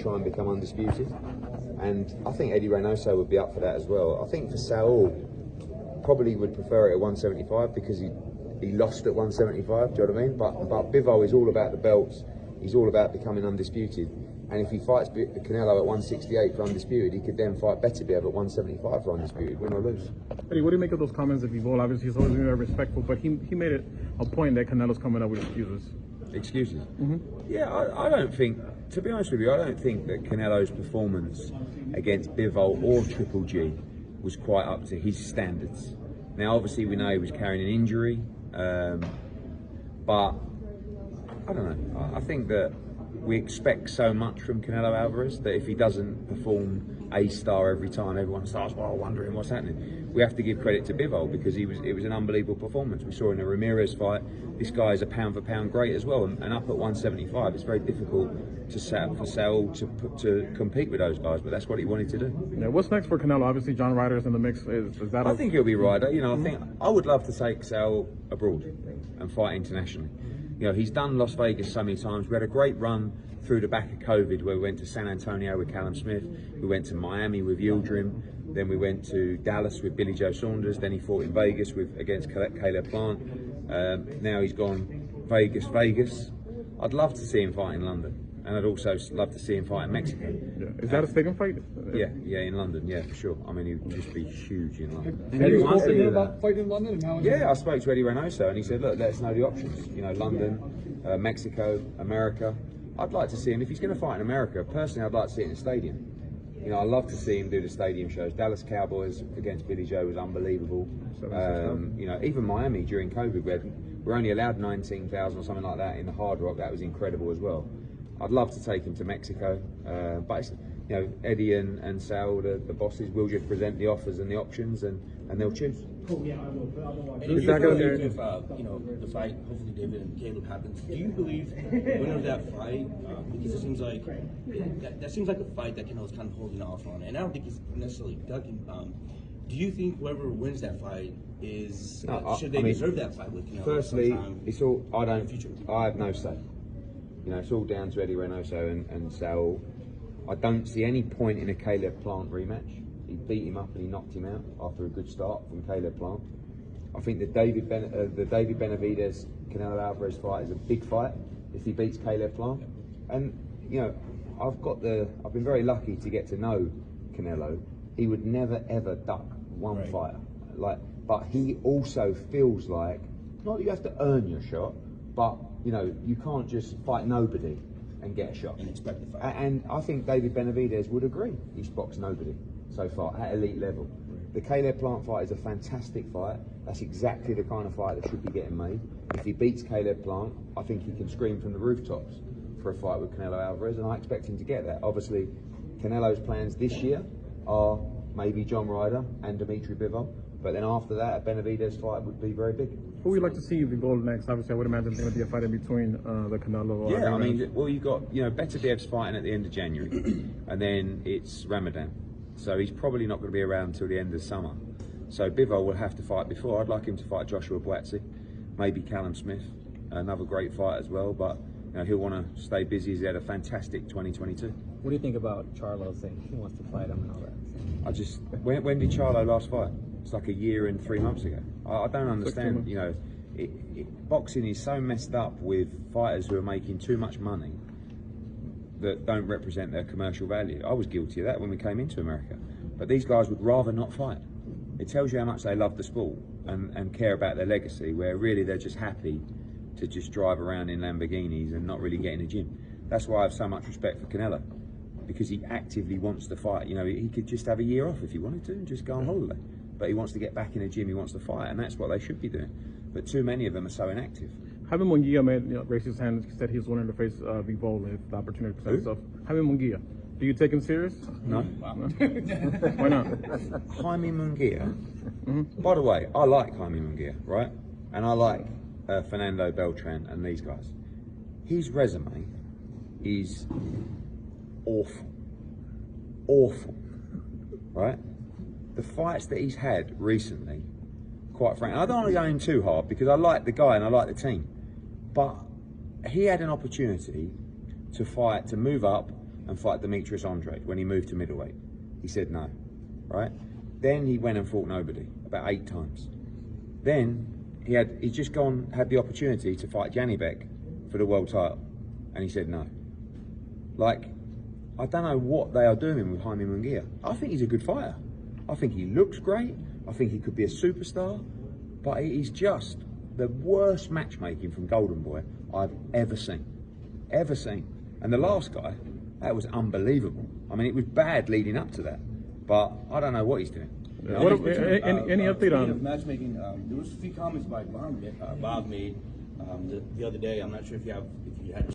try and become undisputed. And I think Eddie Reynoso would be up for that as well. I think for Saul, probably would prefer it at 175 because he lost at 175, do you know what I mean? But Bivol is all about the belts. He's all about becoming undisputed. And if he fights Canelo at 168 for undisputed, he could then fight Beterbiev at 175 for undisputed, win or lose. Eddie, what do you make of those comments of Bivol? Obviously, he's always been very respectful, but he made it a point that Canelo's coming up with excuses. Excuses? Mm-hmm. Yeah, I don't think, to be honest with you, I don't think that Canelo's performance against Bivol or Triple G was quite up to his standards. Now, obviously, we know he was carrying an injury, but I don't know. I think that we expect so much from Canelo Alvarez that if he doesn't perform A-star every time, everyone starts wondering what's happening. We have to give credit to Bivol because it was an unbelievable performance. We saw in the Ramirez fight, this guy is a pound-for-pound great as well, and up at 175, it's very difficult to set up for Saul to compete with those guys, but that's what he wanted to do. Yeah, what's next for Canelo? Obviously, John Ryder's in the mix. Is that? I think he'll be Ryder. You know, I would love to take Saul abroad and fight internationally. You know, he's done Las Vegas so many times. We had a great run through the back of COVID where we went to San Antonio with Callum Smith, we went to Miami with Yildirim, then we went to Dallas with Billy Joe Saunders, then he fought in Vegas against Caleb Plant. Now he's gone Vegas. I'd love to see him fight in London. And I'd also love to see him fight in Mexico. Yeah. Is that a stadium fight? Yeah, in London, yeah, for sure. I mean, he would just be huge in London. Have you spoken to him about fighting in London? And how yeah, I spoke to Eddie Reynoso and he said, look, let us know the options. You know, London, Mexico, America. I'd like to see him, if he's going to fight in America, personally, I'd like to see it in a stadium. You know, I'd love to see him do the stadium shows. Dallas Cowboys against Billy Joe was unbelievable. You know, even Miami during COVID, we're only allowed 19,000 or something like that in the Hard Rock. That was incredible as well. I'd love to take him to Mexico, but it's, you know, Eddie and Sal, the bosses, will just present the offers and the options, and they'll choose. Is that going to be if you know, the fight, hopefully David and Caleb happens? Do you believe the winner of that fight? Because it seems like that seems like a fight that Canelo's kind of holding off on, and I don't think he's necessarily ducking. Do you think whoever wins that fight is should they deserve that fight with Canelo? Firstly, it's all I have no say. You know, it's all down to Eddie Reynoso and Saul. I don't see any point in a Caleb Plant rematch. He beat him up and he knocked him out after a good start from Caleb Plant. I think the David Benavidez Canelo Alvarez fight is a big fight if he beats Caleb Plant. And you know, I've been very lucky to get to know Canelo. He would never ever duck one fighter. But he also feels like, not that you have to earn your shot, but you know, you can't just fight nobody and get a shot and expect the fight. And I think David Benavidez would agree. He's boxed nobody so far at elite level. The Caleb Plant fight is a fantastic fight. That's exactly the kind of fight that should be getting made. If he beats Caleb Plant, I think he can scream from the rooftops for a fight with Canelo Alvarez, and I expect him to get that. Obviously, Canelo's plans this year are maybe John Ryder and Dimitri Bivol, but then after that, a Benavidez fight would be very big. Who would you like to see Bivol next? Obviously, I would imagine it's going to be a fight in between the Canelo. Yeah, I mean, well, you've got, you know, Beterbiev's fighting at the end of January, and then it's Ramadan, so he's probably not going to be around until the end of summer. So Bivol will have to fight before. I'd like him to fight Joshua Buatsi, maybe Callum Smith, another great fight as well. But you know, he'll want to stay busy. He's had a fantastic 2022. What do you think about Charlo saying he wants to fight him and all that? When did Charlo last fight? It's like 1 year and 3 months ago. I don't understand. You know, boxing is so messed up with fighters who are making too much money that don't represent their commercial value. I was guilty of that when we came into America. But these guys would rather not fight. It tells you how much they love the sport and care about their legacy, where really they're just happy to just drive around in Lamborghinis and not really get in the gym. That's why I have so much respect for Canelo, because he actively wants to fight. You know, he could just have a year off if he wanted to and just go on holiday. But he wants to get back in the gym, he wants to fight, and that's what they should be doing. But too many of them are so inactive. Jaime Munguia raised his hand and said he was willing to face Bivol if the opportunity presents itself. Jaime Munguia, do you take him serious? No. Why not? Jaime Munguia. By the way, I like Jaime Munguia, right? And I like Fernando Beltran and these guys. His resume is awful. Awful. Right? The fights that he's had recently, quite frankly, I don't want to go in too hard because I like the guy and I like the team, but he had an opportunity to fight, to move up, and fight Demetrius Andrade when he moved to middleweight? He said no, right? Then he went and fought nobody about 8 times. Then he'd just had the opportunity to fight Janibek for the world title, and he said no. Like, I don't know what they are doing with Jaime Munguia. I think he's a good fighter. I think he looks great. I think he could be a superstar, but he's just the worst matchmaking from Golden Boy I've ever seen. Ever seen. And the last guy, that was unbelievable. I mean, it was bad leading up to that, but I don't know what he's doing. Any update on matchmaking? There was a few comments by Bob made the other day. I'm not sure if you had